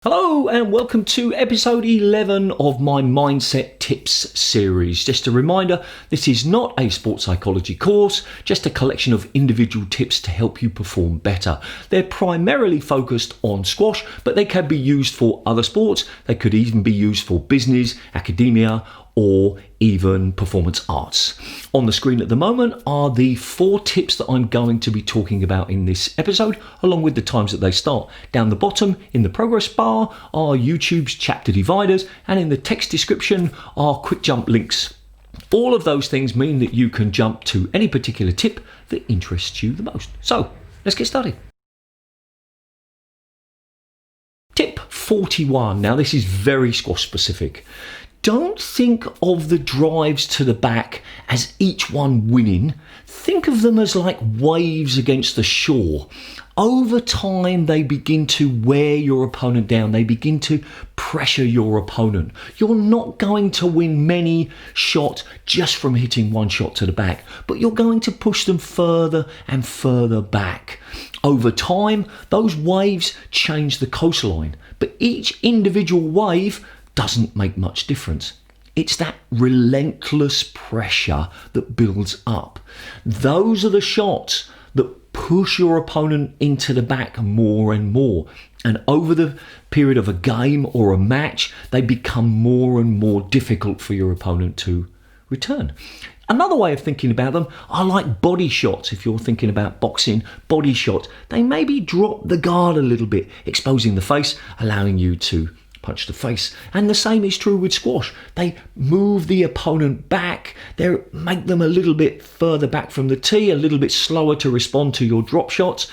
Hello and welcome to episode 11 of my Mindset Tips series. Just a reminder, this is not a sports psychology course, just a collection of individual tips to help you perform better. They're primarily focused on squash, but they can be used for other sports. They could even be used for business, academia, or even performance arts. On the screen at the moment are the 4 tips that I'm going to be talking about in this episode, along with the times that they start. Down the bottom in the progress bar are YouTube's chapter dividers, and in the text description are quick jump links. All of those things mean that you can jump to any particular tip that interests you the most. So let's get started. Tip 41. Now this is very squash specific. Don't think of the drives to the back as each one winning. Think of them as like waves against the shore. Over time, they begin to wear your opponent down. They begin to pressure your opponent. You're not going to win many shots just from hitting one shot to the back, but you're going to push them further and further back. Over time, those waves change the coastline, but each individual wave doesn't make much difference. It's that relentless pressure that builds up. Those are the shots that push your opponent into the back more and more. And over the period of a game or a match, they become more and more difficult for your opponent to return. Another way of thinking about them are like body shots. If you're thinking about boxing, body shots, they maybe drop the guard a little bit, exposing the face, allowing you to punch the face. And the same is true with squash. They move the opponent back. They make them a little bit further back from the tee, a little bit slower to respond to your drop shots.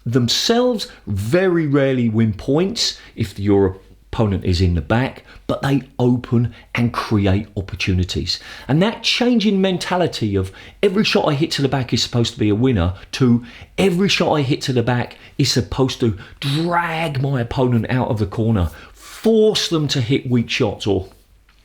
Themselves very rarely win points if your opponent is in the back, but they open and create opportunities. And that change in mentality of every shot I hit to the back is supposed to be a winner to every shot I hit to the back is supposed to drag my opponent out of the corner, force them to hit weak shots, or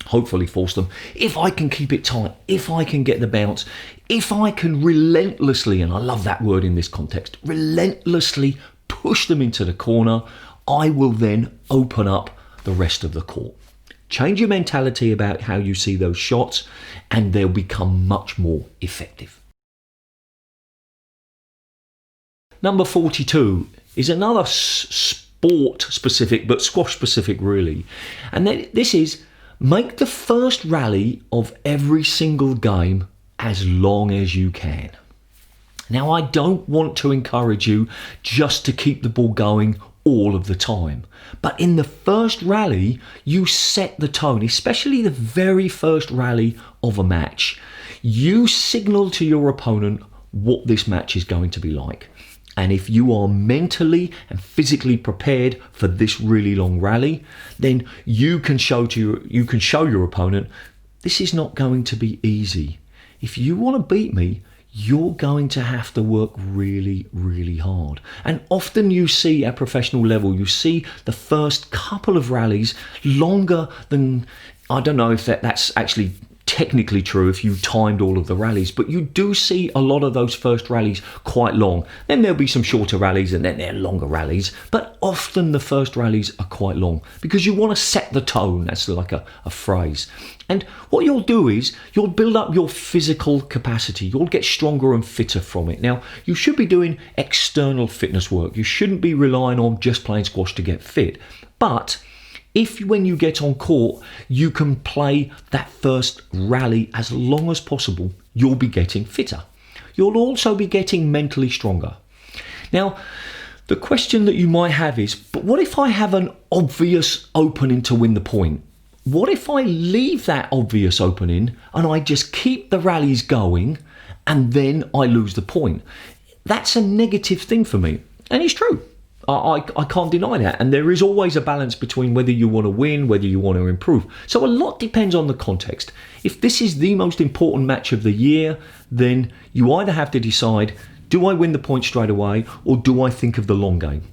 hopefully force them. If I can keep it tight, if I can get the bounce, if I can relentlessly, and I love that word in this context, relentlessly push them into the corner, I will then open up the rest of the court. Change your mentality about how you see those shots and they'll become much more effective. Number 42 is another sport specific, but squash specific really. And this is make the first rally of every single game as long as you can. Now, I don't want to encourage you just to keep the ball going all of the time. But in the first rally, you set the tone, especially the very first rally of a match. You signal to your opponent what this match is going to be like. And if you are mentally and physically prepared for this really long rally, then you can show your opponent, this is not going to be easy. If you want to beat me, you're going to have to work really, really hard. And often you see at professional level, you see the first couple of rallies longer than, I don't know if that's actually technically true if you timed all of the rallies, but you do see a lot of those first rallies quite long. Then there'll be some shorter rallies and then there are longer rallies, but often the first rallies are quite long because you want to set the tone. That's like a phrase. And what you'll do is you'll build up your physical capacity. You'll get stronger and fitter from it. Now, you should be doing external fitness work. You shouldn't be relying on just playing squash to get fit. But if when you get on court, you can play that first rally as long as possible, you'll be getting fitter. You'll also be getting mentally stronger. Now, the question that you might have is, but what if I have an obvious opening to win the point? What if I leave that obvious opening and I just keep the rallies going and then I lose the point? That's a negative thing for me. And it's true. I can't deny that. And there is always a balance between whether you want to win, whether you want to improve. So a lot depends on the context. If this is the most important match of the year, then you either have to decide, do I win the point straight away or do I think of the long game?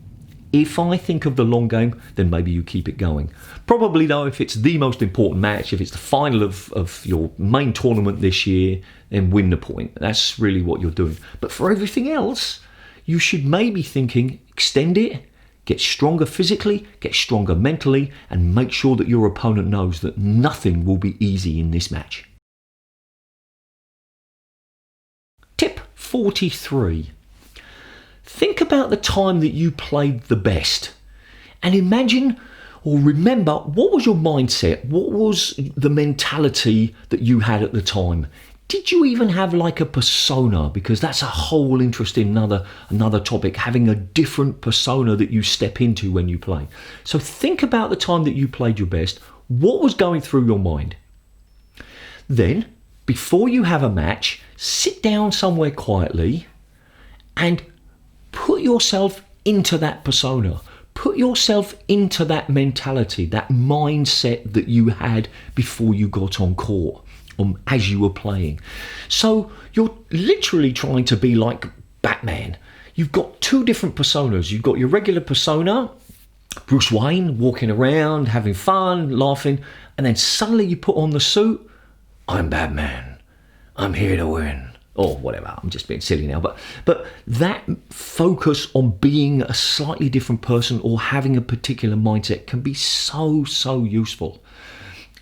If I think of the long game, then maybe you keep it going. Probably though, if it's the most important match, if it's the final of your main tournament this year, then win the point. That's really what you're doing. But for everything else, you should maybe thinking, extend it, Get stronger physically, get stronger mentally, and make sure that your opponent knows that nothing will be easy in this match. Tip 43. Think about the time that you played the best and imagine or remember what was your mindset, what was the mentality that you had at the time. Did you even have like a persona? Because that's a whole interesting another topic, having a different persona that you step into when you play. So think about the time that you played your best. What was going through your mind? Then, before you have a match, sit down somewhere quietly and put yourself into that persona. Put yourself into that mentality, that mindset that you had before you got on court. As you were playing. So you're literally trying to be like Batman. You've got two different personas. You've got your regular persona, Bruce Wayne, walking around, having fun, laughing, and then suddenly you put on the suit, I'm Batman. I'm here to win. Or whatever, I'm just being silly now. But that focus on being a slightly different person or having a particular mindset can be so useful.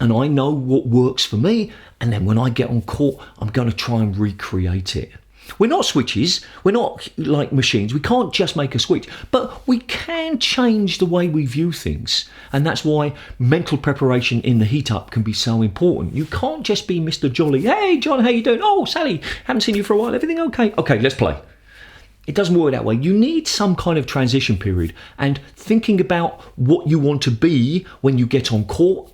And I know what works for me, and then when I get on court, I'm going to try and recreate it. We're not switches, we're not like machines, we can't just make a switch, but we can change the way we view things. And that's why mental preparation in the heat up can be so important. You can't just be Mr. Jolly, hey John, how you doing? Oh Sally, haven't seen you for a while, everything okay? Okay, let's play. It doesn't work that way. You need some kind of transition period and thinking about what you want to be when you get on court,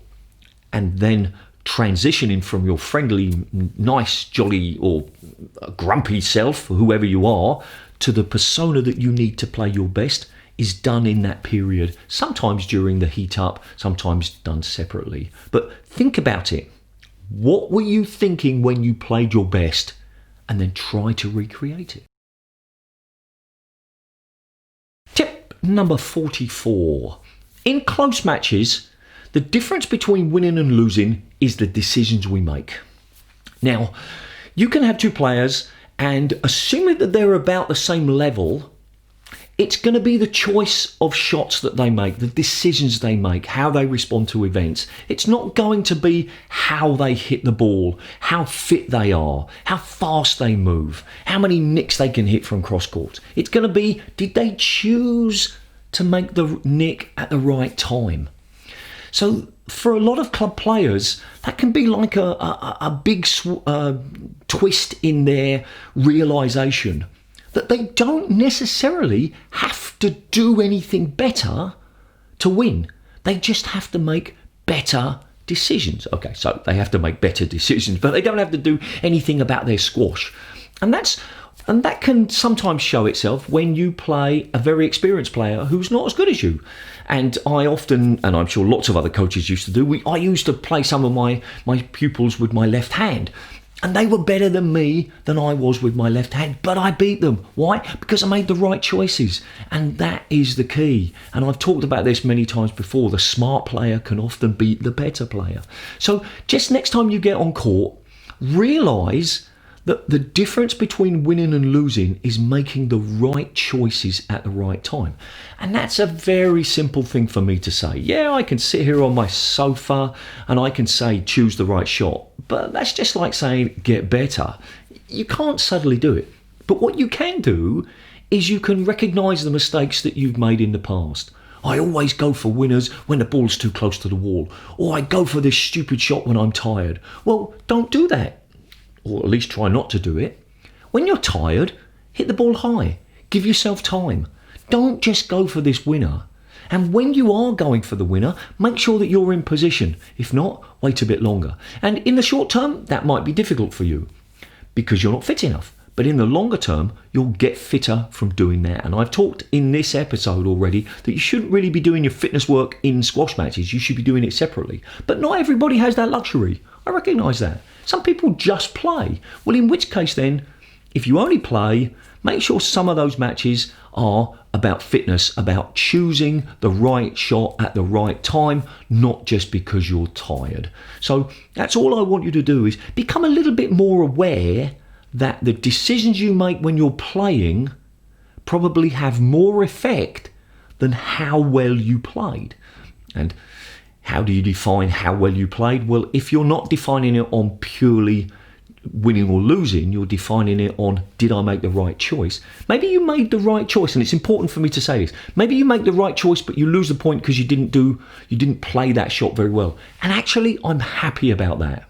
and then transitioning from your friendly, nice, jolly or grumpy self, whoever you are, to the persona that you need to play your best is done in that period, sometimes during the heat up, sometimes done separately. But think about it. What were you thinking when you played your best? And then try to recreate it. Tip number 44. In close matches, the difference between winning and losing is the decisions we make. Now, you can have two players and assuming that they're about the same level, it's going to be the choice of shots that they make, the decisions they make, how they respond to events. It's not going to be how they hit the ball, how fit they are, how fast they move, how many nicks they can hit from cross court. It's going to be, did they choose to make the nick at the right time? So for a lot of club players, that can be like a big twist in their realisation that they don't necessarily have to do anything better to win. They just have to make better decisions. Okay, so they have to make better decisions, but they don't have to do anything about their squash. And that can sometimes show itself when you play a very experienced player who's not as good as you. And I often, and I'm sure lots of other coaches used to do, I used to play some of my pupils with my left hand. And they were better than me than I was with my left hand, but I beat them. Why? Because I made the right choices. And that is the key. And I've talked about this many times before. The smart player can often beat the better player. So just next time you get on court, realise that the difference between winning and losing is making the right choices at the right time. And that's a very simple thing for me to say. Yeah, I can sit here on my sofa and I can say choose the right shot, but that's just like saying get better. You can't suddenly do it. But what you can do is you can recognise the mistakes that you've made in the past. I always go for winners when the ball's too close to the wall, or I go for this stupid shot when I'm tired. Well, don't do that. Or at least try not to do it. When you're tired, hit the ball high. Give yourself time. Don't just go for this winner. And when you are going for the winner, make sure that you're in position. If not, wait a bit longer. And in the short term, that might be difficult for you because you're not fit enough. But in the longer term, you'll get fitter from doing that. And I've talked in this episode already that you shouldn't really be doing your fitness work in squash matches. You should be doing it separately. But not everybody has that luxury. I recognise that. Some people just play. Well, in which case then, if you only play, make sure some of those matches are about fitness, about choosing the right shot at the right time, not just because you're tired. So that's all I want you to do is become a little bit more aware that the decisions you make when you're playing probably have more effect than how well you played. And how do you define how well you played? Well, if you're not defining it on purely winning or losing, you're defining it on, did I make the right choice? Maybe you made the right choice, and it's important for me to say this. Maybe you make the right choice, but you lose the point because you didn't play that shot very well. And actually, I'm happy about that,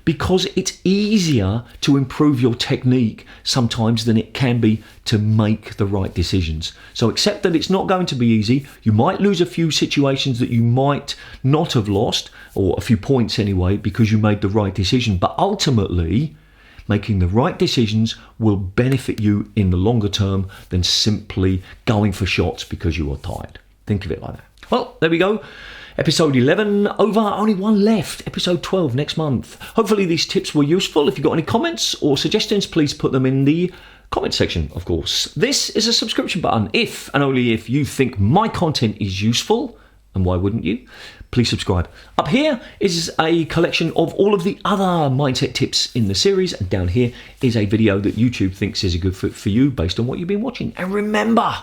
because it's easier to improve your technique sometimes than it can be to make the right decisions. So accept that it's not going to be easy. You might lose a few situations that you might not have lost, or a few points anyway, because you made the right decision. But ultimately, making the right decisions will benefit you in the longer term than simply going for shots because you are tired. Think of it like that. Well, there we go. Episode 11 over, only one left. Episode 12 next month. Hopefully these tips were useful. If you've got any comments or suggestions, please put them in the comment section, of course. This is a subscription button. If and only if you think my content is useful, and why wouldn't you? Please subscribe. Up here is a collection of all of the other mindset tips in the series, and down here is a video that YouTube thinks is a good fit for you based on what you've been watching. And remember,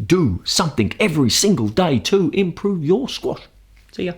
do something every single day to improve your squash. See ya.